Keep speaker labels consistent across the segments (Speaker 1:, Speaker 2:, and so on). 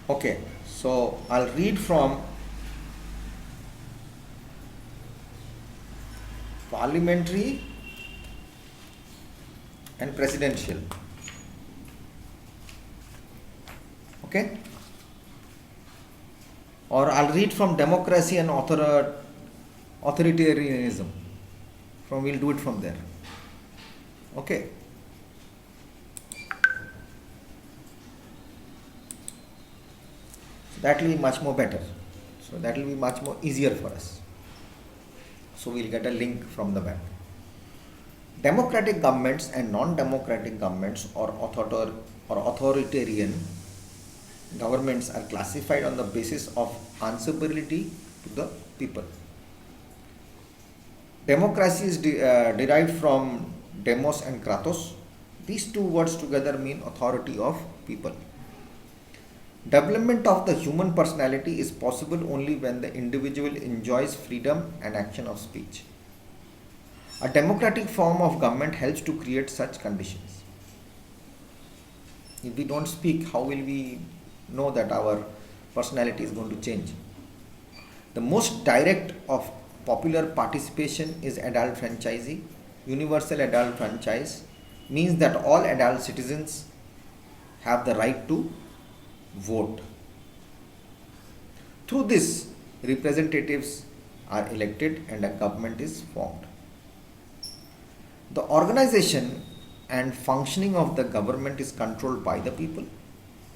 Speaker 1: Okay, so I'll read from parliamentary and presidential. Okay, or I'll read from democracy and authoritarianism. We'll do it from there. Okay. So that will be much more better. So that will be much more easier for us. So we'll get a link from the back. Democratic governments and non-democratic governments or authoritarian governments are classified on the basis of answerability to the people. Democracy is derived from demos and kratos. These two words together mean authority of people. Development of the human personality is possible only when the individual enjoys freedom and action of speech. A democratic form of government helps to create such conditions. If we don't speak, how will we know that our personality is going to change? The most direct of popular participation is adult franchisee. Universal adult franchise means that all adult citizens have the right to vote. Through this, representatives are elected and a government is formed. The organization and functioning of the government is controlled by the people.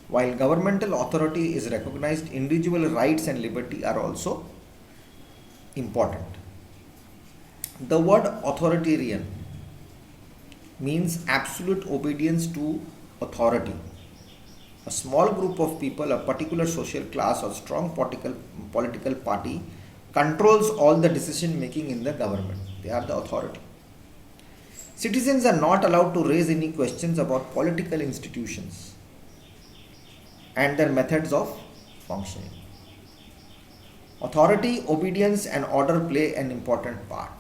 Speaker 1: While governmental authority is recognized, individual rights and liberty are also important. The word authoritarian means absolute obedience to authority. A small group of people, a particular social class or strong political party controls all the decision making in the government. They are the authority. Citizens are not allowed to raise any questions about political institutions and their methods of functioning. Authority, obedience, and order play an important part.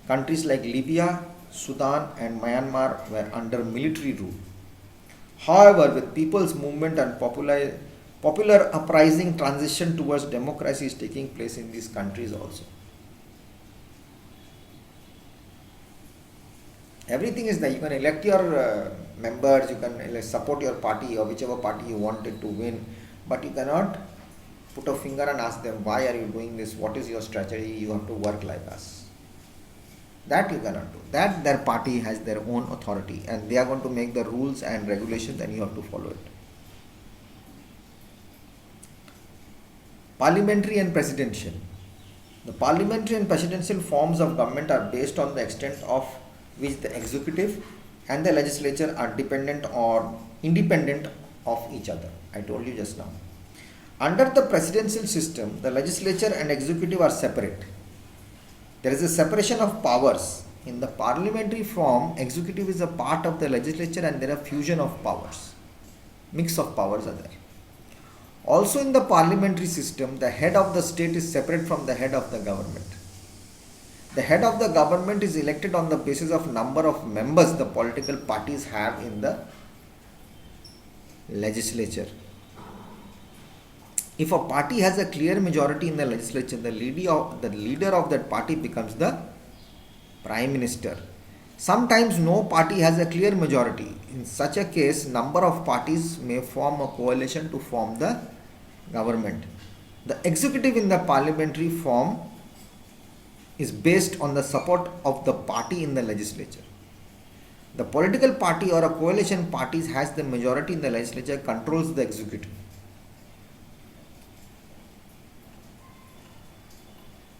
Speaker 1: Countries like Libya, Sudan, and Myanmar were under military rule. However, with people's movement and popular uprising, transition towards democracy is taking place in these countries also. Everything is there. You can elect your members, you can support your party or whichever party you wanted to win, but you cannot put a finger and ask them, why are you doing this? What is your strategy? You have to work like us. That you cannot do. That their party has their own authority and they are going to make the rules and regulations and you have to follow it. Parliamentary and presidential. The parliamentary and presidential forms of government are based on the extent of which the executive and the legislature are dependent or independent of each other. I told you just now. Under the presidential system, the legislature and executive are separate. There is a separation of powers. In the parliamentary form, executive is a part of the legislature and there are fusion of powers. Mix of powers are there. Also in the parliamentary system, the head of the state is separate from the head of the government. The head of the government is elected on the basis of number of members the political parties have in the legislature. If a party has a clear majority in the legislature, the leader of that party becomes the prime minister. Sometimes no party has a clear majority. In such a case, number of parties may form a coalition to form the government. The executive in the parliamentary form is based on the support of the party in the legislature. The political party or a coalition party has the majority in the legislature, controls the executive.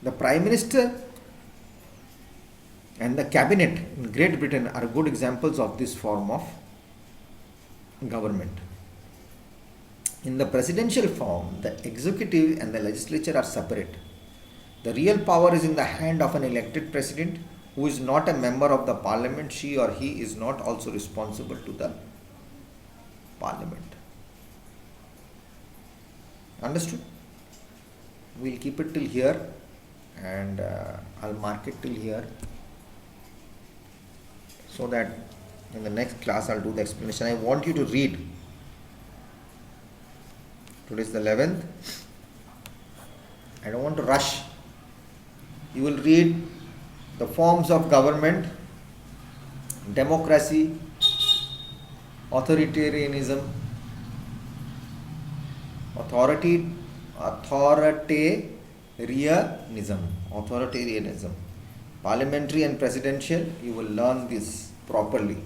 Speaker 1: The Prime Minister and the Cabinet in Great Britain are good examples of this form of government. In the presidential form, the executive and the legislature are separate. The real power is in the hand of an elected president who is not a member of the parliament. She or he is not also responsible to the parliament. Understood? We'll keep it till here and I'll mark it till here so that in the next class I'll do the explanation. I want you to read Today is the 11th. I don't want to rush. You will read the forms of government, democracy, authoritarianism, authoritarianism, parliamentary and presidential. You will learn this properly.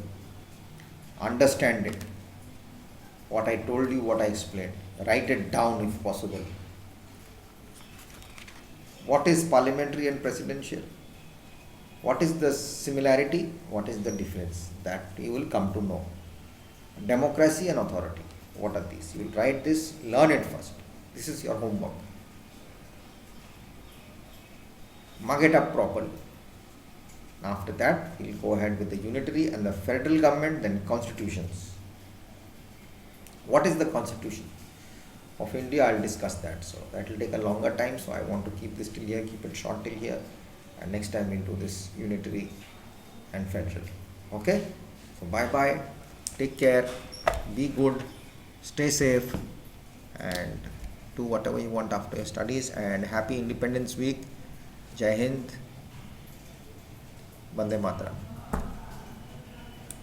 Speaker 1: Understand it. What I told you, what I explained. Write it down if possible. What is parliamentary and presidential? What is the similarity? What is the difference? That you will come to know. Democracy and authority. What are these? You will write this, learn it first. This is your homework. Mug it up properly. After that, we will go ahead with the unitary and the federal government, then constitutions. What is the constitution of India? I will discuss that. So that will take a longer time. So I want to keep this till here, keep it short till here. And next time we'll do this unitary and federal. Okay? So bye bye. Take care. Be good. Stay safe. And do whatever you want after your studies. And happy Independence Week. Jai Hind. Vande Mataram.